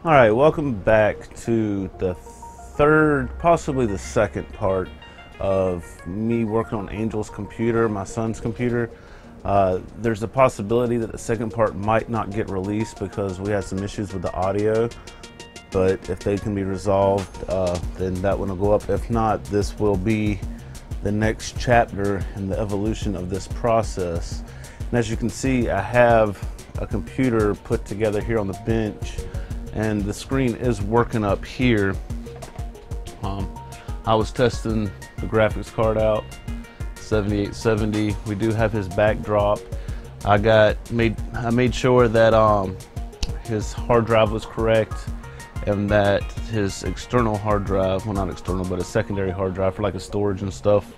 Alright, welcome back to the third, possibly the second part of me working on Angel's computer, my son's computer. There's a possibility that the second part might not get released because we had some issues with the audio, but if they can be resolved, then that one will go up. If not, this will be the next chapter in the evolution of this process. And as you can see, I have a computer put together here on the bench, and the screen is working up here. I was testing the graphics card out, 7870. We do have his backdrop. I made sure that his hard drive was correct, and that his external hard drive, well, not external, but a secondary hard drive for like a storage and stuff,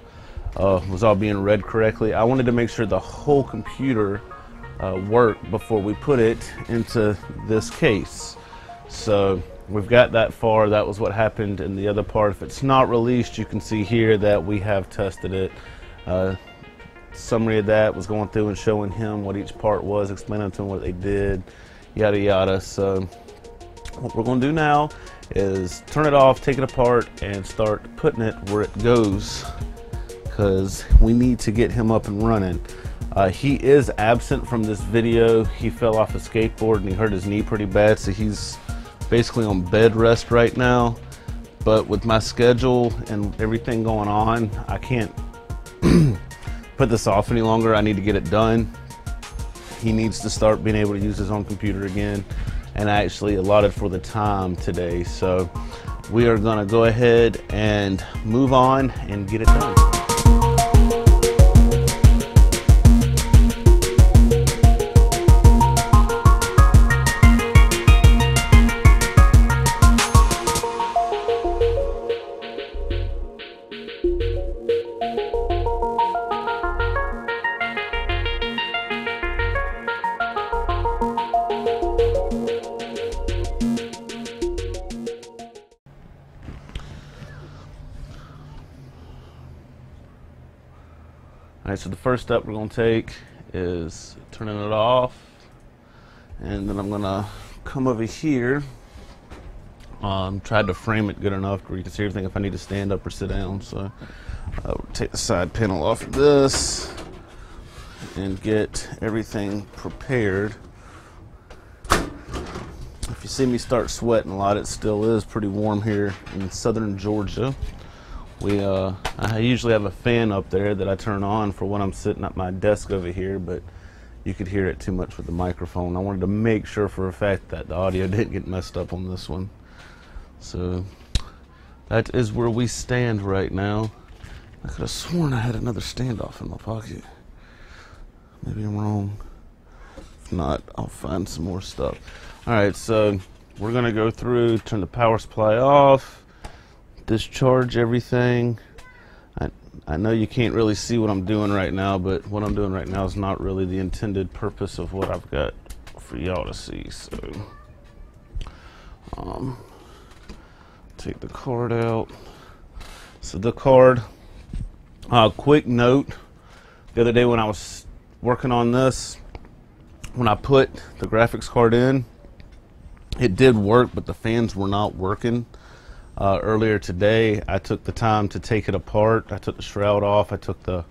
was all being read correctly. I wanted to make sure the whole computer worked before we put it into this case. So we've got that far. That was what happened in the other part. If it's not released, you can see here that we have tested it. Summary of that was going through and showing him what each part was, explaining to him what they did, yada yada. So what we're going to do now is turn it off, take it apart, and start putting it where it goes, because we need to get him up and running. He is absent from this video. He fell off a skateboard and he hurt his knee pretty bad, so he's basically on bed rest right now. But with my schedule and everything going on, I can't put this off any longer. I need to get it done. He needs to start being able to use his own computer again, and I actually allotted for the time today. So we are going to go ahead and move on and get it done. Alright, so the first step we're going to take is turning it off, and then I'm going to come over here, tried to frame it good enough where you can see everything if I need to stand up or sit down. So we'll take the side panel off of this and get everything prepared. If you see me start sweating a lot, it still is pretty warm here in southern Georgia. I usually have a fan up there that I turn on for when I'm sitting at my desk over here, but you could hear it too much with the microphone. I wanted to make sure for a fact that the audio didn't get messed up on this one. So that is where we stand right now. I could have sworn I had another standoff in my pocket. Maybe I'm wrong. If not, I'll find some more stuff. Alright, so we're going to go through, turn the power supply off, discharge everything. I know you can't really see what I'm doing right now, but what I'm doing right now is not really the intended purpose of what I've got for y'all to see. So take the card out. So the card, quick note, the other day when I was working on this, when I put the graphics card in, it did work, but the fans were not working. Earlier today, I took the time to take it apart. I took the shroud off, I took the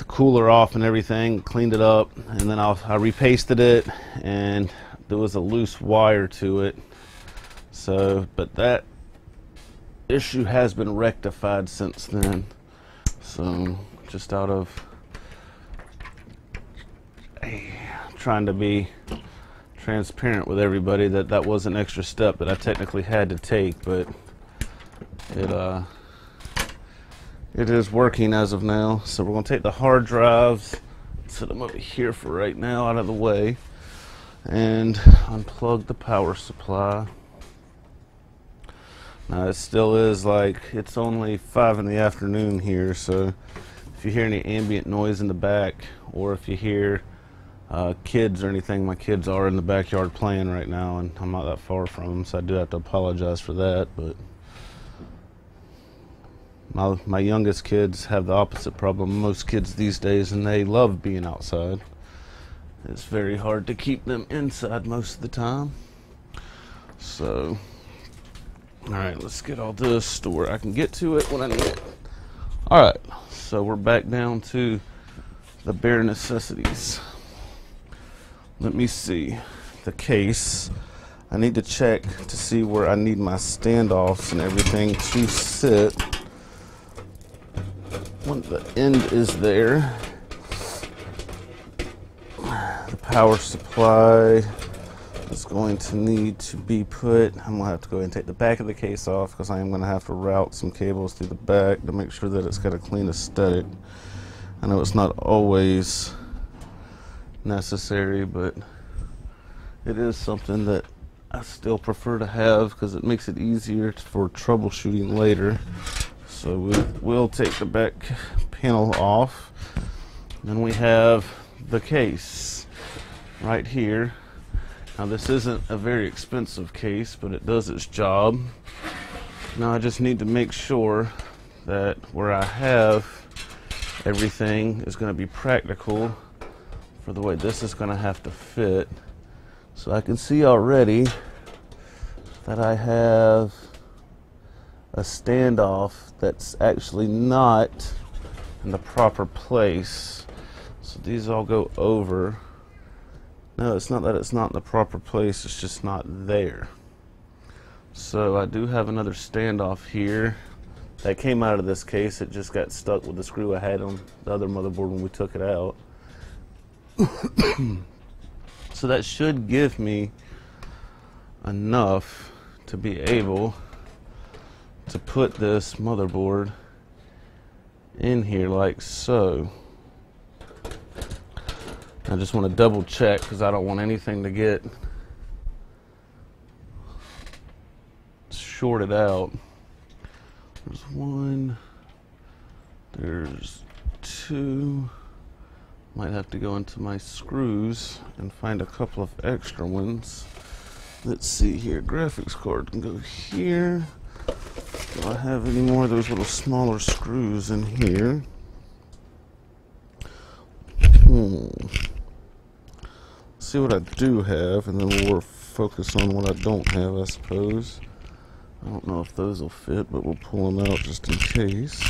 cooler off and everything, cleaned it up, and then I repasted it, and there was a loose wire to it. So, but that issue has been rectified since then. So, just out of trying to be transparent with everybody, that was an extra step that I technically had to take, but it is working as of now. So we're going to take the hard drives, set them over here for right now out of the way, and unplug the power supply. Now it still is like, it's only 5 in the afternoon here, so if you hear any ambient noise in the back, or if you hear kids or anything, my kids are in the backyard playing right now, and I'm not that far from them, so I do have to apologize for that. But my youngest kids have the opposite problem most kids these days, and they love being outside. It's very hard to keep them inside most of the time. So, alright, let's get all this to where I can get to it when I need it. Alright, so we're back down to the bare necessities. Let me see. The case. I need to check to see where I need my standoffs and everything to sit. When the end is there. The power supply is going to need to be put. I'm going to have to go ahead and take the back of the case off because I am going to have to route some cables through the back to make sure that it's got a clean aesthetic. I know it's not always necessary, but it is something that I still prefer to have because it makes it easier for troubleshooting later. So we'll take the back panel off. Then we have the case right here. Now this isn't a very expensive case, but it does its job. Now I just need to make sure that where I have everything is going to be practical for the way this is going to have to fit. So I can see already that I have a standoff that's actually not in the proper place. So these all go over. No, it's not that it's not in the proper place, it's just not there. So I do have another standoff here that came out of this case. It just got stuck with the screw I had on the other motherboard when we took it out. So that should give me enough to be able to put this motherboard in here like so. I just want to double check because I don't want anything to get shorted out. There's one, there's two. Might have to go into my screws and find a couple of extra ones. Let's see here, graphics card can go here. Do I have any more of those little smaller screws in here? See what I do have, and then we'll focus on what I don't have, I suppose. I don't know if those will fit, but we'll pull them out just in case.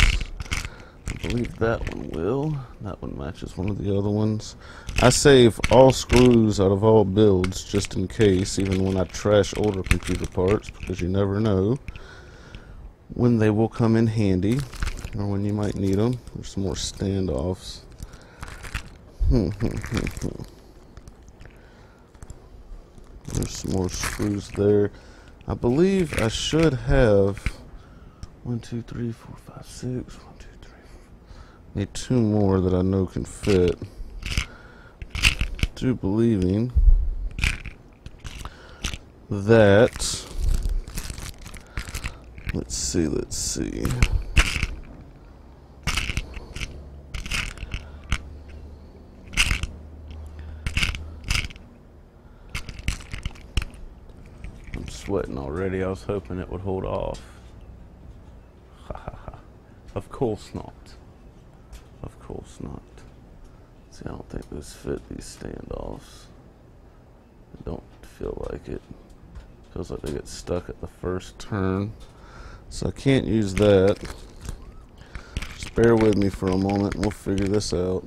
I believe that one will. That one matches one of the other ones. I save all screws out of all builds just in case, even when I trash older computer parts, because you never know when they will come in handy or when you might need them. There's some more standoffs. There's some more screws there. I believe I should have 1, 2, 3, 4, 5, 6. 1, 2, 3, 4. Need 2 more that I know can fit. Do believing that. Let's see. I'm sweating already. I was hoping it would hold off. Of course not. Of course not. See, I don't think those fit, these standoffs. I don't feel like it. Feels like they get stuck at the first turn. So I can't use that. Just bear with me for a moment and we'll figure this out.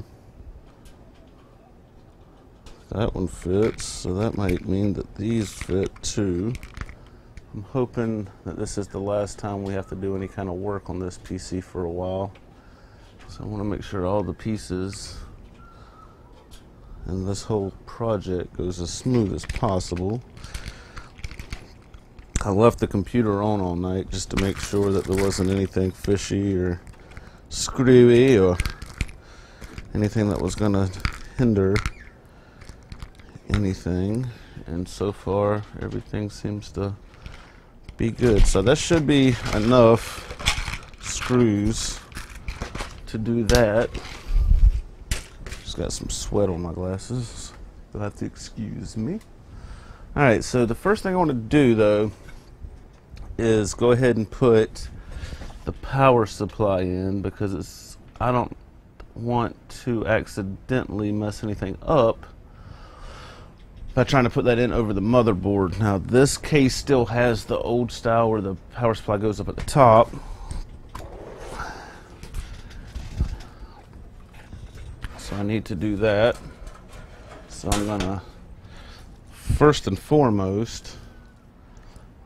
That one fits, so that might mean that these fit too. I'm hoping that this is the last time we have to do any kind of work on this PC for a while. So I want to make sure all the pieces and this whole project goes as smooth as possible. I left the computer on all night just to make sure that there wasn't anything fishy or screwy or anything that was going to hinder anything. And so far everything seems to be good. So that should be enough screws to do that. Just got some sweat on my glasses. You'll have to excuse me. Alright, so the first thing I want to do though is go ahead and put the power supply in, because I don't want to accidentally mess anything up by trying to put that in over the motherboard. Now this case still has the old style where the power supply goes up at the top. So I need to do that. So I'm gonna, first and foremost,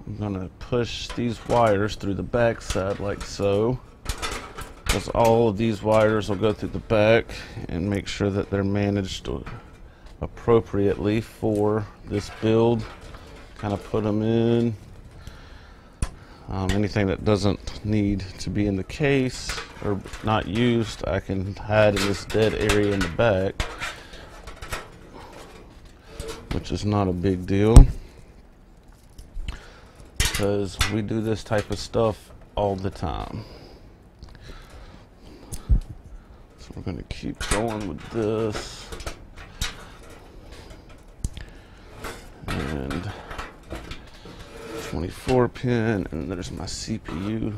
I'm gonna push these wires through the back side like so, because all of these wires will go through the back, and make sure that they're managed appropriately for this build. Kind of put them in. Anything that doesn't need to be in the case or not used, I can hide in this dead area in the back, which is not a big deal, because we do this type of stuff all the time. So we're going to keep going with this. And 24 pin, and there's my CPU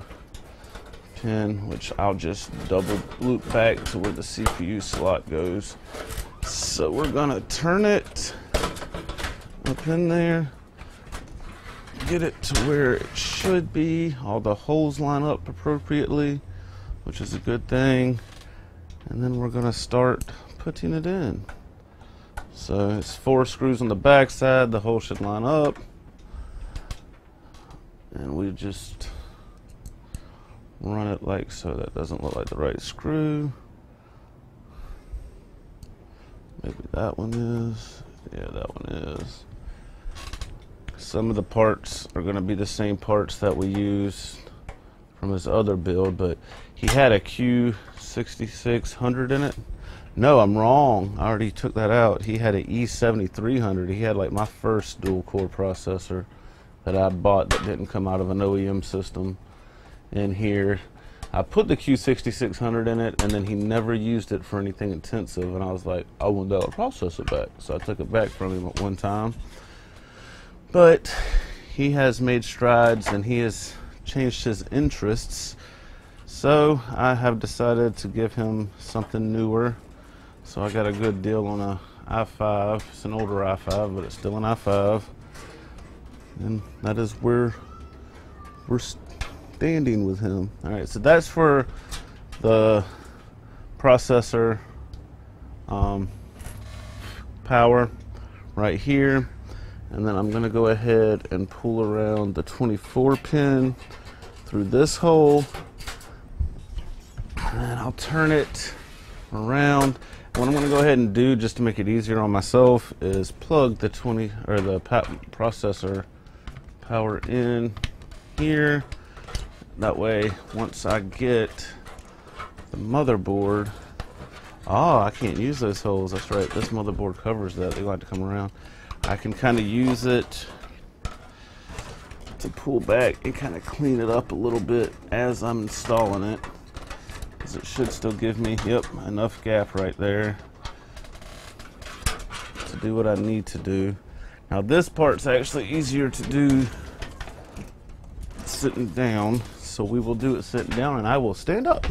pin, which I'll just double loop back to where the CPU slot goes. So we're gonna turn it up in there, get it to where it should be. All the holes line up appropriately, which is a good thing. And then we're gonna start putting it in. So it's 4 screws on the back side, the hole should line up. And we just run it like so. That doesn't look like the right screw. Maybe that one is. Yeah, that one is. Some of the parts are going to be the same parts that we used from his other build, but he had a Q6600 in it. No, I'm wrong. I already took that out. He had an E7300. He had like my first dual core processor that I bought that didn't come out of an OEM system in here. I put the Q6600 in it, and then he never used it for anything intensive, and I was like, I want that processor back. So I took it back from him at one time. But he has made strides, and he has changed his interests. So I have decided to give him something newer. So I got a good deal on a i5. It's an older i5, but it's still an i5. And that is where we're standing with him. All right, so that's for the processor power right here. And then I'm going to go ahead and pull around the 24 pin through this hole. And I'll turn it around. What I'm going to go ahead and do, just to make it easier on myself, is plug the processor power in here. That way, once I get the motherboard, I can't use those holes. That's right, this motherboard covers that. They like to come around. I can kind of use it to pull back and kind of clean it up a little bit as I'm installing it, because it should still give me, enough gap right there to do what I need to do. Now this part's actually easier to do sitting down, so we will do it sitting down, and I will stand up.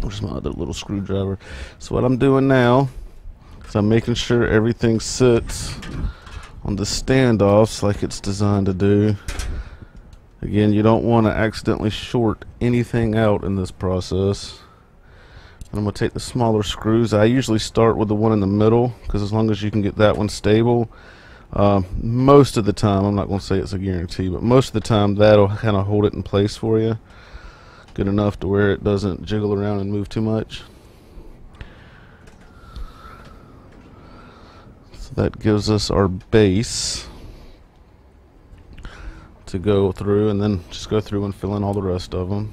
Where's my other little screwdriver? So what I'm doing now is I'm making sure everything sits on the standoffs like it's designed to do. Again, you don't want to accidentally short anything out in this process. And I'm going to take the smaller screws. I usually start with the one in the middle, because as long as you can get that one stable, most of the time, I'm not going to say it's a guarantee, but most of the time that'll kind of hold it in place for you good enough to where it doesn't jiggle around and move too much. So that gives us our base to go through, and then just go through and fill in all the rest of them.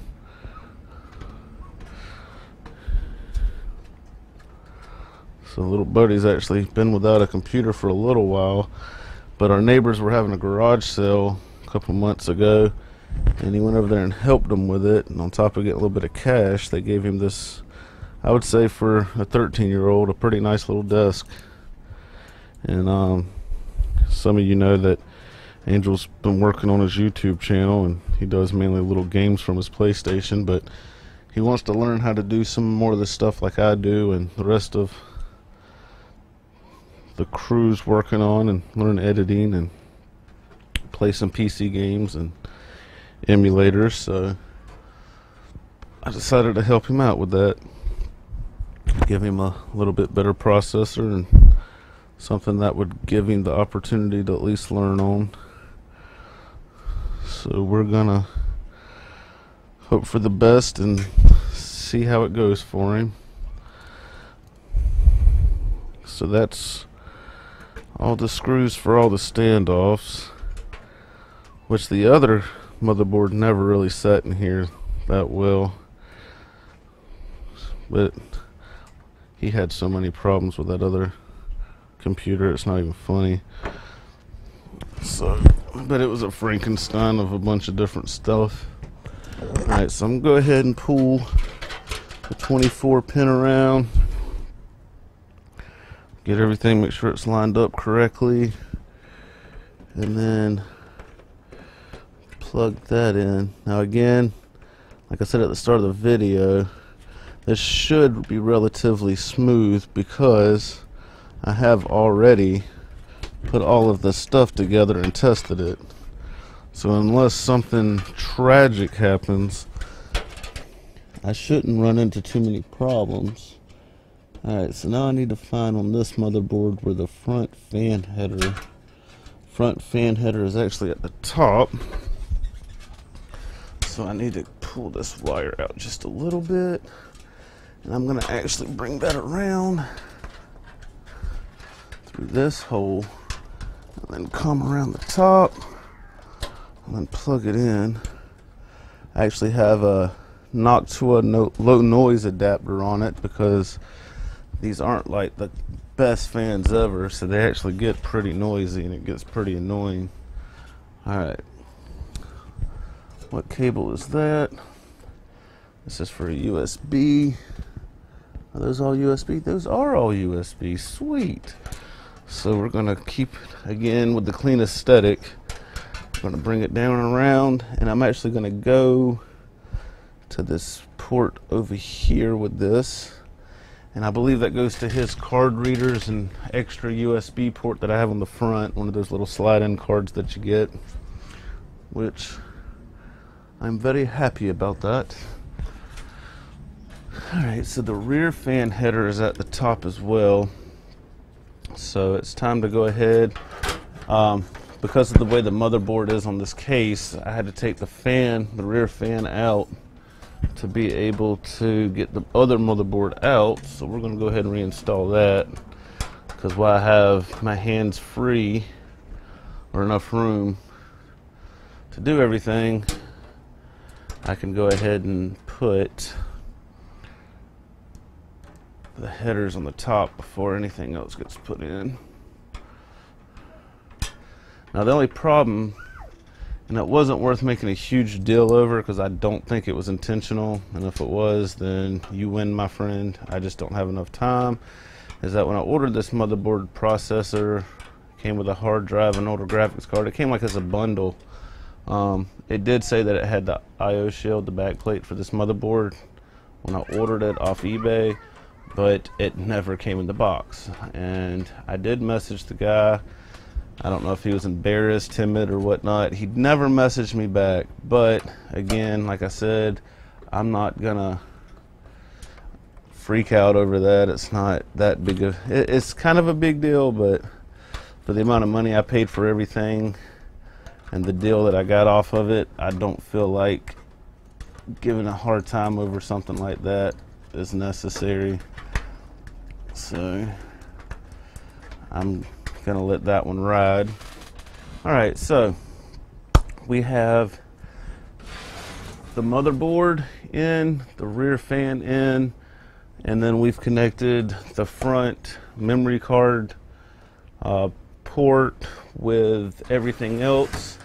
So little buddy's actually been without a computer for a little while, but our neighbors were having a garage sale a couple months ago, and he went over there and helped them with it, and on top of getting a little bit of cash, they gave him this, I would say for a 13-year-old, a pretty nice little desk. And some of you know that Angel's been working on his YouTube channel, and he does mainly little games from his PlayStation, but he wants to learn how to do some more of this stuff like I do, and the rest of the crew's working on and learn editing and play some PC games and emulators, so I decided to help him out with that, give him a little bit better processor and something that would give him the opportunity to at least learn on. So we're gonna hope for the best and see how it goes for him. So that's all the screws for all the standoffs, which the other motherboard never really sat in here that well, but he had so many problems with that other computer, it's not even funny. So, but it was a Frankenstein of a bunch of different stuff. Alright, so I'm gonna go ahead and pull the 24 pin around, get everything, make sure it's lined up correctly, and then plug that in. Now again, like I said at the start of the video, this should be relatively smooth because I have already put all of this stuff together and tested it. So unless something tragic happens, I shouldn't run into too many problems. Alright, so now I need to find on this motherboard where the front fan header is actually at the top. So I need to pull this wire out just a little bit, and I'm going to actually bring that around through this hole and then come around the top and then plug it in. I actually have a Noctua low noise adapter on it because these aren't like the best fans ever, so they actually get pretty noisy and it gets pretty annoying. Alright, what cable is that? This is for a USB. Are those all USB? Those are all USB. Sweet. So we're gonna keep it again with the clean aesthetic. I'm gonna bring it down and around, and I'm actually gonna go to this port over here with this, and I believe that goes to his card readers and extra USB port that I have on the front, one of those little slide-in cards that you get, which I'm very happy about that. Alright, so the rear fan header is at the top as well, so it's time to go ahead. Because of the way the motherboard is on this case, I had to take the rear fan out to be able to get the other motherboard out. So we're going to go ahead and reinstall that, because while I have my hands free or enough room to do everything, I can go ahead and put the headers on the top before anything else gets put in. Now the only problem, and it wasn't worth making a huge deal over because I don't think it was intentional, and if it was, then you win, my friend. I just don't have enough time, is that when I ordered this motherboard processor, it came with a hard drive and older graphics card. It came like as a bundle. It did say that it had the IO shield, the back plate for this motherboard, when I ordered it off eBay, but it never came in the box. And I did message the guy. I don't know if he was embarrassed, timid, or whatnot. He never messaged me back, but again, like I said, I'm not gonna freak out over that. It's not that big of, it's kind of a big deal, but for the amount of money I paid for everything and the deal that I got off of it, I don't feel like giving a hard time over something like that is necessary. So I'm gonna let that one ride. Alright, so we have the motherboard in, the rear fan in, and then we've connected the front memory card port with everything else.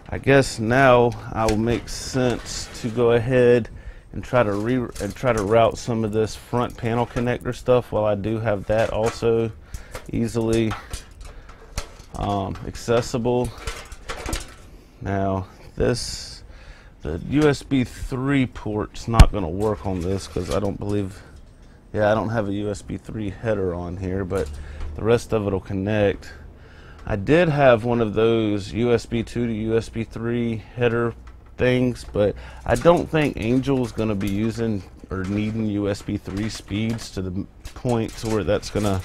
I guess now I will make sense to go ahead and try to route some of this front panel connector stuff while I do have that also easily accessible. Now the USB 3 port's not going to work on this because I don't believe, I don't have a USB 3 header on here, but The rest of it will connect. I did have one of those USB 2 to USB 3 header things, but I don't think Angel's going to be using or needing USB 3 speeds to the point to where that's going to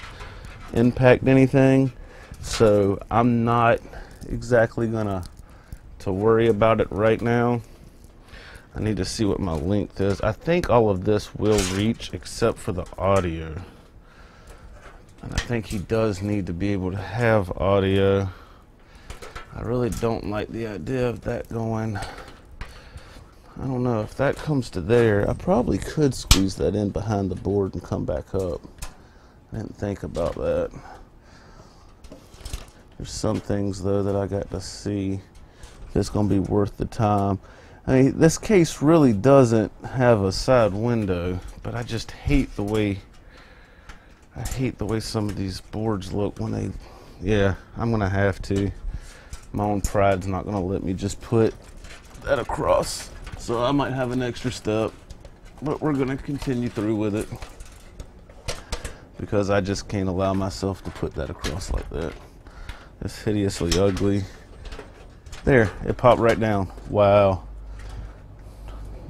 impact anything. So I'm not exactly going to worry about it right now. I need to see what my length is. I think all of this will reach except for the audio. And I think he does need to be able to have audio. I really don't like the idea of that going. I don't know if that comes to there. I probably could squeeze that in behind the board and come back up. I didn't think about that. There's some things though that I got to see if it's going to be worth the time. I mean, this case really doesn't have a side window, but I just hate the way some of these boards look when they, yeah, I'm gonna have to. My own pride's not gonna let me just put that across. So I might have an extra step, but we're gonna continue through with it because I just can't allow myself to put that across like that. It's hideously ugly. There, it popped right down. Wow.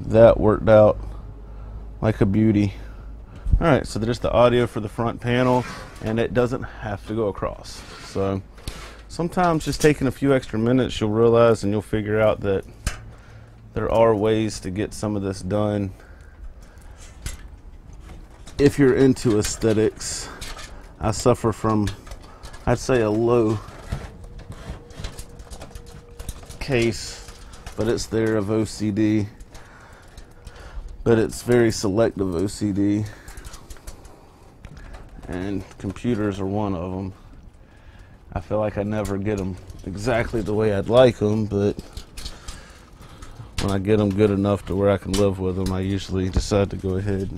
That worked out like a beauty. Alright, so there's the audio for the front panel, and it doesn't have to go across. So sometimes just taking a few extra minutes, you'll realize and you'll figure out that there are ways to get some of this done if you're into aesthetics. I suffer from, I'd say, a low case, but it's there of OCD. But it's very selective OCD, and computers are one of them. I feel like I never get them exactly the way I'd like them, but when I get them good enough to where I can live with them, I usually decide to go ahead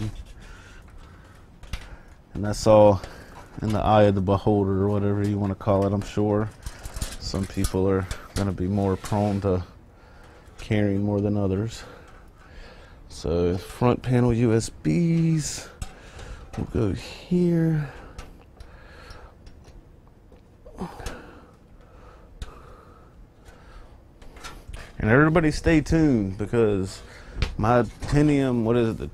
and that's all in the eye of the beholder, or whatever you want to call it. I'm sure some people are going to be more prone to carrying more than others. So front panel USBs will go here. And everybody stay tuned because my Pentium, what is it, the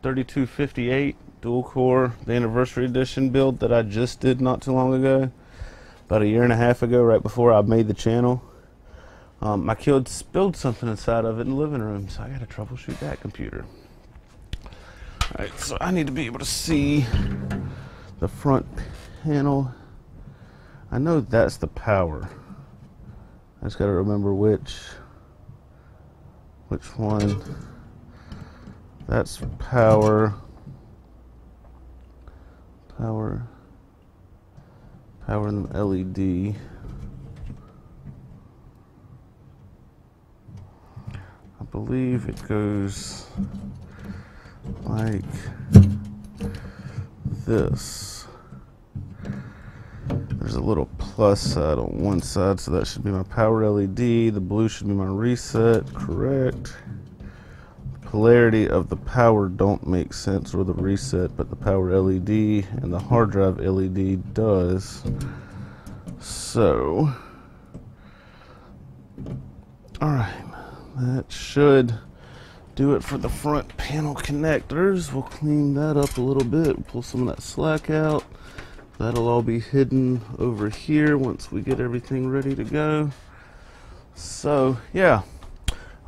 3258 dual core, the anniversary edition build that I just did not too long ago, about a year and a half ago, right before I made the channel. My kid spilled something inside of it in the living room, so I got to troubleshoot that computer. Alright, so I need to be able to see the front panel. I know that's the power. I just got to remember which one. That's power. Power and the LED. I believe it goes like this. There's a little plus side on one side, so that should be my power LED. The blue should be my reset, correct. The polarity of the power don't make sense, or the reset, but the power LED and the hard drive LED does. So, alright. That should do it for the front panel connectors. We'll clean that up a little bit, pull some of that slack out. That'll all be hidden over here once we get everything ready to go. So, yeah.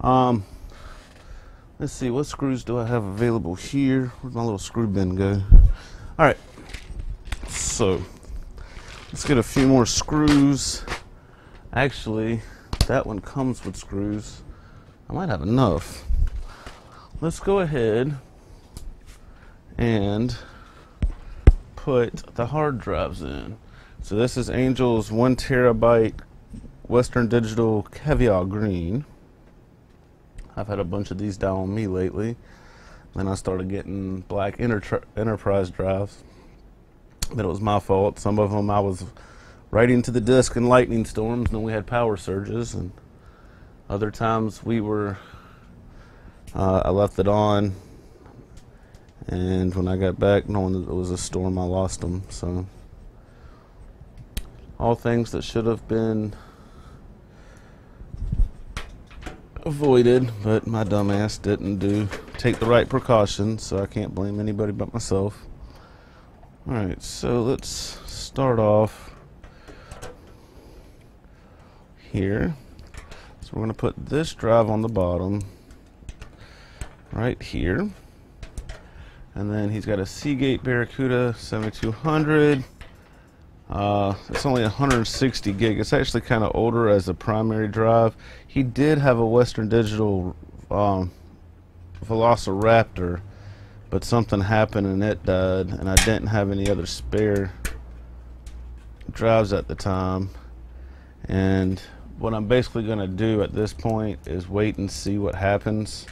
Let's see, what screws do I have available here? Where'd my little screw bin go? Alright, so let's get a few more screws. Actually, that one comes with screws. I might have enough. Let's go ahead and put the hard drives in. So this is Angel's 1 terabyte Western Digital Caviar Green. I've had a bunch of these down on me lately. Then I started getting black enterprise drives. But it was my fault. Some of them I was writing to the disk in lightning storms, and then we had power surges, and other times we were I left it on and when I got back, knowing that it was a storm, I lost them. So all things that should have been avoided, but my dumbass didn't take the right precautions, so I can't blame anybody but myself. Alright, so let's start off here. So we're going to put this drive on the bottom right here, and then he's got a Seagate Barracuda 7200. It's only 160 gig. It's actually kind of older as a primary drive. He did have a Western Digital Velociraptor, but something happened and it died, and I didn't have any other spare drives at the time. And what I'm basically going to do at this point is wait and see what happens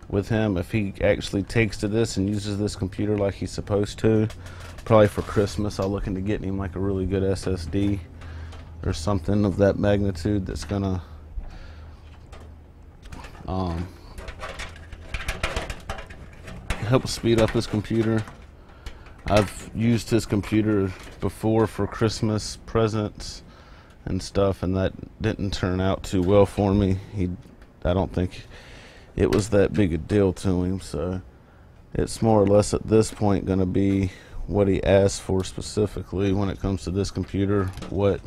with him. If he actually takes to this and uses this computer like he's supposed to, probably for Christmas I'll look into getting him like a really good SSD or something of that magnitude that's gonna help speed up his computer. I've used his computer before for Christmas presents and stuff, and that didn't turn out too well for me. I don't think it was that big a deal to him, so it's more or less at this point going to be what he asked for specifically when it comes to this computer, what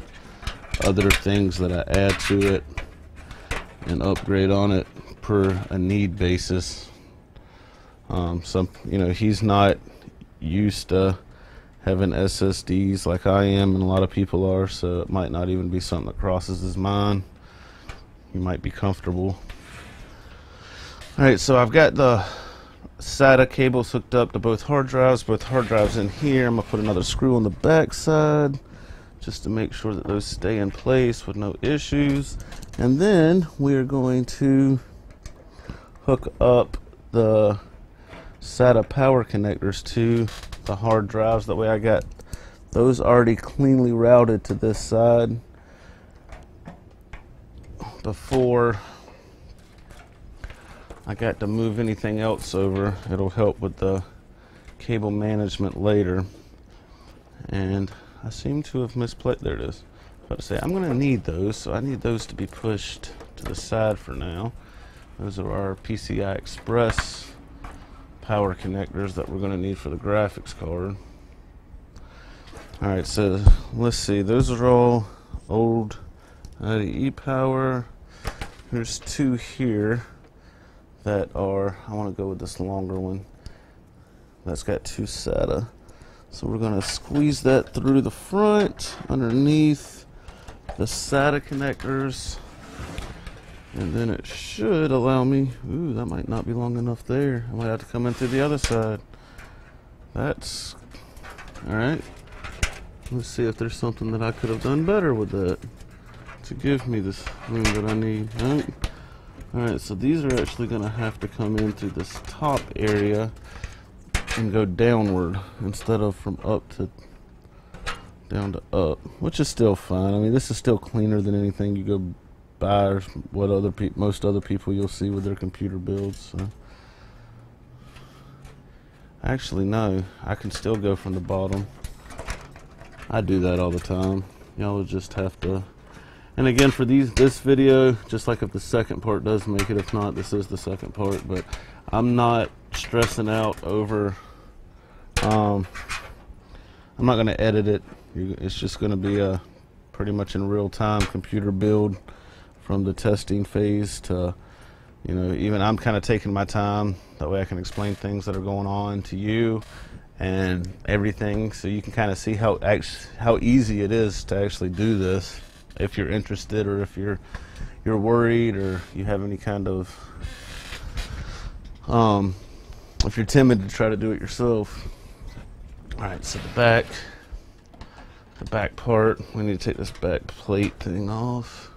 other things that I add to it and upgrade on it per a need basis. He's not used to having SSDs like I am and a lot of people are, so it might not even be something that crosses his mind. He might be comfortable. Alright, so I've got the SATA cables hooked up to both hard drives in here. I'm going to put another screw on the back side just to make sure that those stay in place with no issues. And then we're going to hook up the SATA power connectors to the hard drives. That way I got those already cleanly routed to this side before I got to move anything else over. It'll help with the cable management later. And I seem to have misplaced. There it is. About to say, I'm going to need those, so I need those to be pushed to the side for now. Those are our PCI Express power connectors that we're going to need for the graphics card. Alright, so let's see. Those are all old IDE power. There's two here that are, I want to go with this longer one that's got two SATA. So we're going to squeeze that through the front underneath the SATA connectors, and then it should allow me, ooh, that might not be long enough there. I might have to come in through the other side. That's alright. Let's see if there's something that I could have done better with that to give me this room that I need. Alright, so these are actually going to have to come in through this top area and go downward instead of from up to down to up, which is still fine. I mean, this is still cleaner than anything you go buy or what most other people you'll see with their computer builds. So. Actually, no, I can still go from the bottom. I do that all the time. Y'all will just have to. And again, for this video, just like if the second part does make it, if not, this is the second part. But I'm not stressing out over. I'm not going to edit it. It's just going to be a pretty much in real time computer build from the testing phase to, even I'm kind of taking my time. That way I can explain things that are going on to you and everything, so you can kind of see how easy it is to actually do this if you're interested, or if you're worried, or you have any kind of if you're timid to try to do it yourself. Alright, so the back part, we need to take this back plate thing off.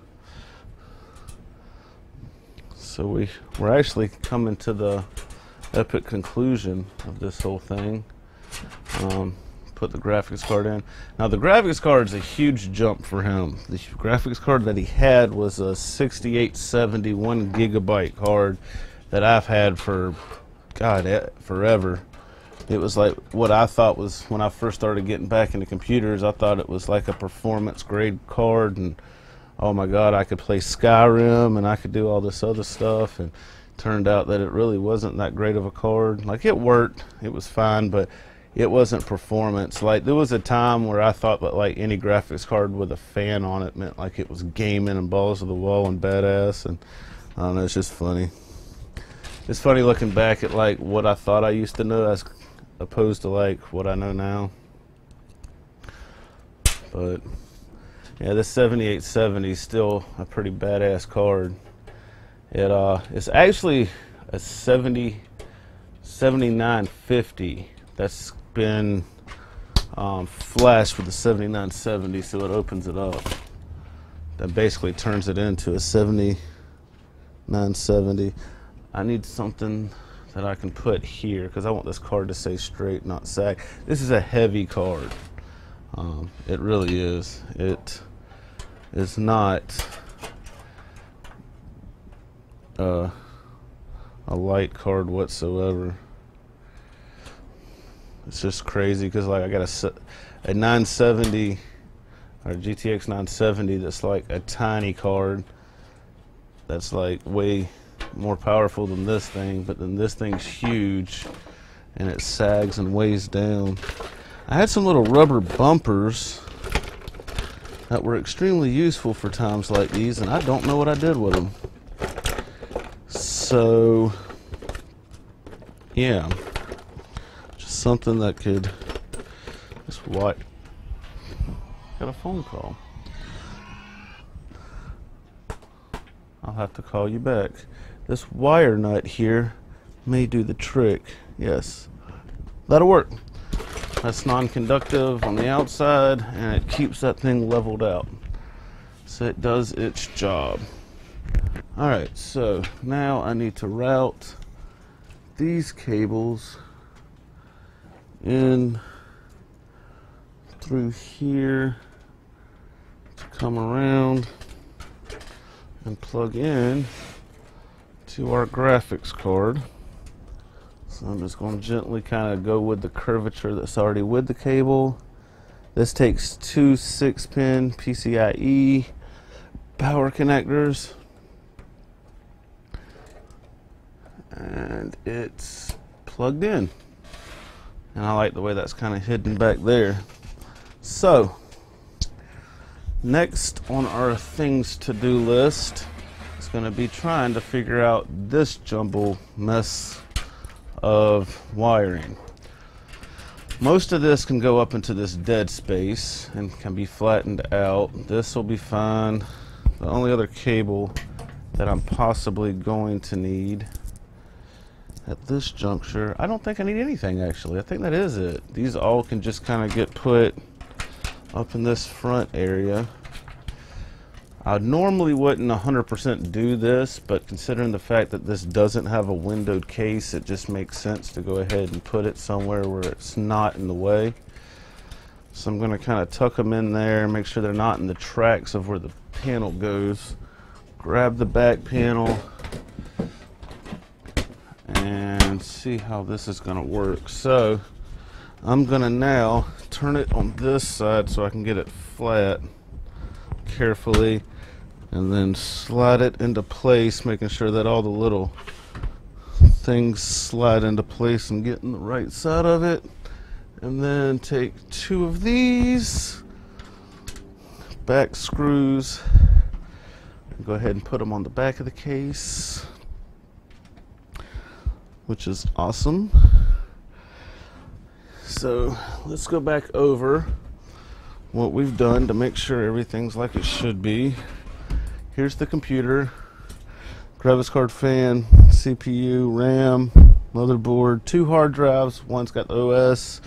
So we're actually coming to the epic conclusion of this whole thing. Put the graphics card in. Now the graphics card is a huge jump for him. The graphics card that he had was a 6870 1 gigabyte card that I've had for forever. it was like what I thought was, when I first started getting back into computers, I thought it was like a performance grade card, and oh my god, I could play Skyrim and I could do all this other stuff, and turned out that it really wasn't that great of a card. Like, it worked, it was fine, but it wasn't performance. Like, there was a time where I thought that like any graphics card with a fan on it meant like it was gaming and balls to the wall and badass, and I don't know, it's just funny. It's funny looking back at like what I thought I used to know as opposed to like what I know now. But yeah, this 7870 is still a pretty badass card. It's actually a 7950 that's been flashed with the 7970, so it opens it up. That basically turns it into a 7970. I need something that I can put here because I want this card to stay straight, not sag. This is a heavy card. It really is. It is not a light card whatsoever. It's just crazy because like I got a 970 or GTX 970 that's like a tiny card that's like way more powerful than this thing, but then this thing's huge and it sags and weighs down. I had some little rubber bumpers that were extremely useful for times like these, and I don't know what I did with them. So yeah, just something that could just what got a phone call. I'll have to call you back. This wire nut here may do the trick. Yes, that'll work. That's non-conductive on the outside, and it keeps that thing leveled out, so it does its job. Alright, so now I need to route these cables in through here to come around and plug in to our graphics card. So I'm just going to gently kind of go with the curvature that's already with the cable. This takes two 6-pin PCIe power connectors, and it's plugged in, and I like the way that's kind of hidden back there. So next on our things to do list is going to be trying to figure out this jumble mess of wiring. Most of this can go up into this dead space and can be flattened out. This will be fine. The only other cable that I'm possibly going to need at this juncture, I don't think I need anything actually. I think that is it. These all can just kind of get put up in this front area. I normally wouldn't 100% do this, but considering the fact that this doesn't have a windowed case, it just makes sense to go ahead and put it somewhere where it's not in the way. So I'm going to kind of tuck them in there, make sure they're not in the tracks of where the panel goes. Grab the back panel and see how this is going to work. So I'm going to now turn it on this side so I can get it flat carefully, and then slide it into place, making sure that all the little things slide into place and get in the right side of it. And then take two of these back screws and go ahead and put them on the back of the case, which is awesome. So let's go back over what we've done to make sure everything's like it should be. Here's the computer, graphics card, fan, CPU, RAM, motherboard, two hard drives. One's got the OS,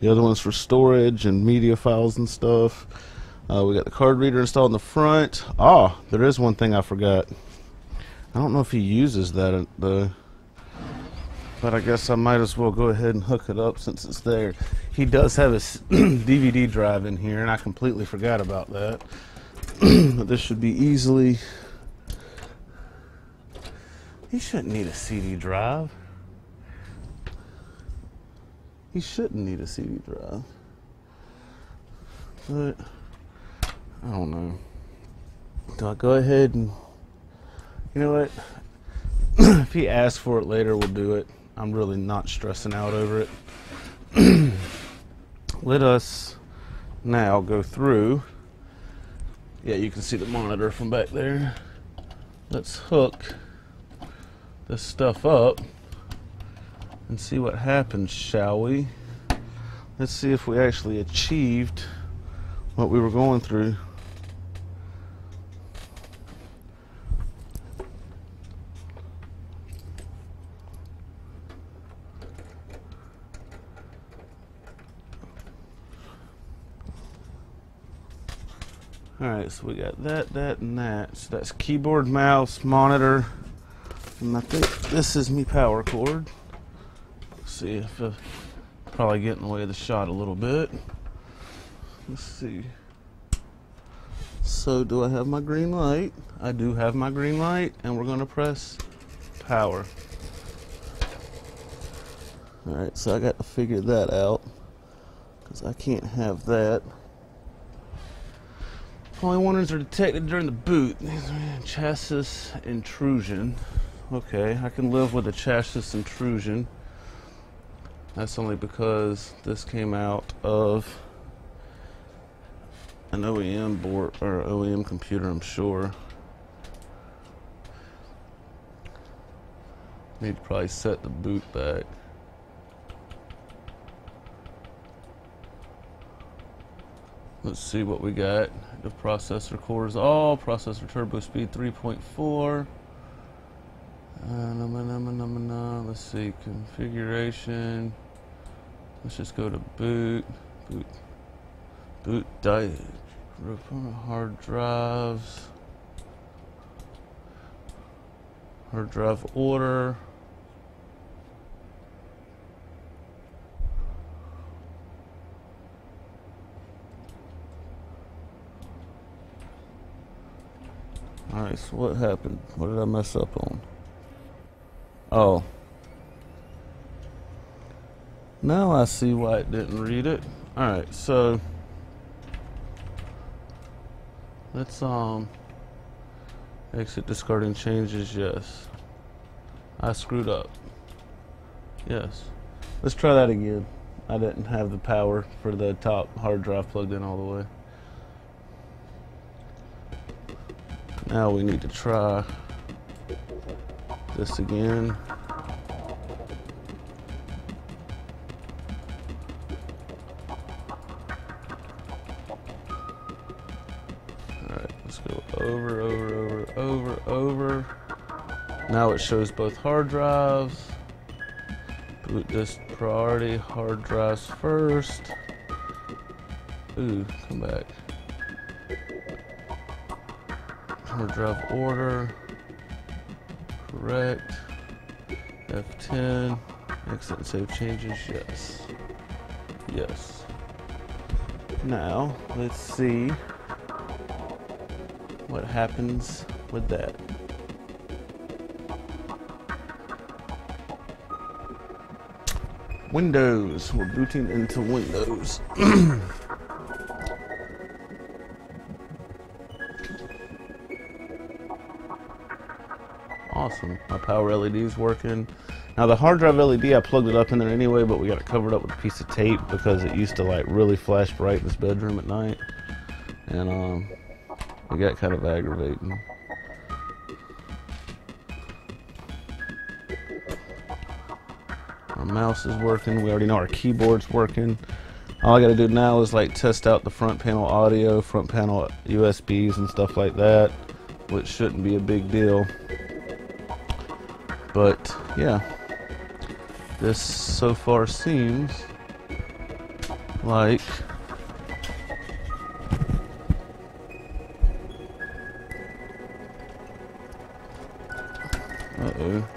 the other one's for storage and media files and stuff. We got the card reader installed in the front. Ah, there is one thing I forgot. I don't know if he uses that though, but I guess I might as well go ahead and hook it up since it's there. He does have a DVD drive in here, and I completely forgot about that. But this should be easily... He shouldn't need a CD drive. he shouldn't need a CD drive. But I don't know. Do I go ahead and, you know what? If he asks for it later, we'll do it. I'm really not stressing out over it. Let us now go through. Yeah, you can see the monitor from back there. Let's hook this stuff up and see what happens, shall we? Let's see if we actually achieved what we were going through. Alright, so we got that, and that. So that's keyboard, mouse, monitor, and I think this is me power cord. Let's see if probably getting away the shot a little bit. Let's see. So do I have my green light? I do have my green light, and we're going to press power. Alright, so I got to figure that out because I can't have that. Only warnings are detected during the boot. Chassis intrusion. Okay, I can live with a chassis intrusion. That's only because this came out of an OEM board or OEM computer, I'm sure. Need to probably set the boot back. Let's see what we got. The processor cores, all processor turbo speed 3.4. Let's see, configuration. Let's just go to boot hard drives, hard drive order. Alright, so what happened? What did I mess up on? Oh. Now I see why it didn't read it. Alright, so let's exit discarding changes, yes. I screwed up. Yes. Let's try that again. I didn't have the power for the top hard drive plugged in all the way. Now we need to try this again. Alright, let's go over. Now it shows both hard drives. Boot this priority, hard drives first. Ooh, come back. Hard drive order, correct, F10, exit and save changes, yes, yes. Now, let's see what happens with that. Windows, we're booting into Windows. Awesome. My power LED is working. Now the hard drive LED, I plugged it up in there anyway, but we got it covered up with a piece of tape because it used to like really flash bright in this bedroom at night, and it got kind of aggravating. Our mouse is working. We already know our keyboard's working. All I got to do now is like test out the front panel audio, front panel USBs and stuff like that, which shouldn't be a big deal. But yeah, this so far seems like uh-oh.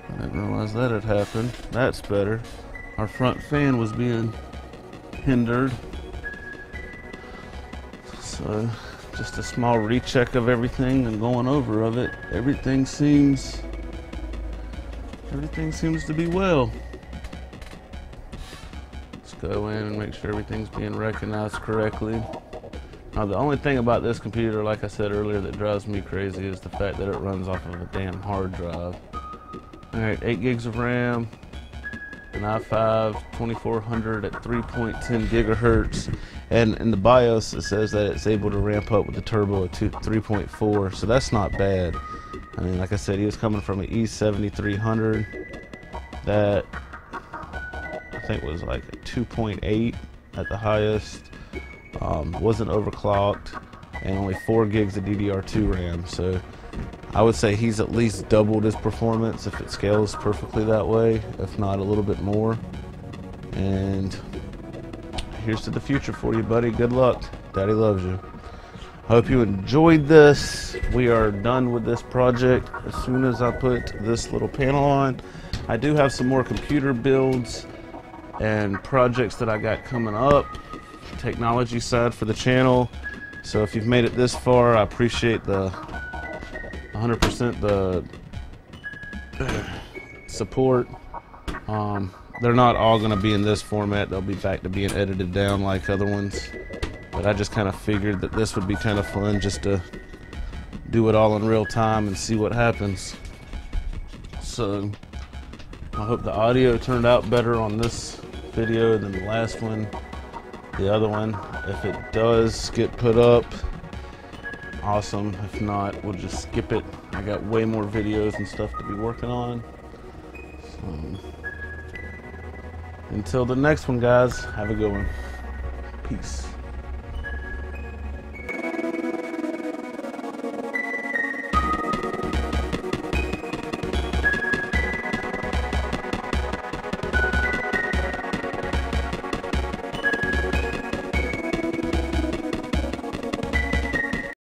I didn't realize that had happened. That's better. Our front fan was being hindered. So just a small recheck of everything and going over of it. Everything seems to be well. go in and make sure everything's being recognized correctly. Now the only thing about this computer, like I said earlier, that drives me crazy is the fact that it runs off of a damn hard drive. Alright, 8 gigs of RAM, an i5 2400 at 3.10 gigahertz, and in the BIOS it says that it's able to ramp up with the turbo at 3.4, so that's not bad. I mean, like I said, he was coming from an E7300 that I think was like a 2.8 at the highest, wasn't overclocked, and only 4 gigs of DDR2 RAM, so I would say he's at least doubled his performance if it scales perfectly that way, if not a little bit more. And here's to the future for you, buddy. Good luck. Daddy loves you. Hope you enjoyed this. We are done with this project as soon as I put this little panel on. I do have some more computer builds and projects that I got coming up, technology side for the channel. So if you've made it this far, I appreciate the 100% the support. They're not all going to be in this format. They'll be back to being edited down like other ones. But I just kind of figured that this would be kind of fun just to do it all in real time and see what happens. So I hope the audio turned out better on this video than the last one. The other one, if it does get put up, awesome. If not, we'll just skip it. I got way more videos and stuff to be working on. So, until the next one, guys, have a good one. Peace.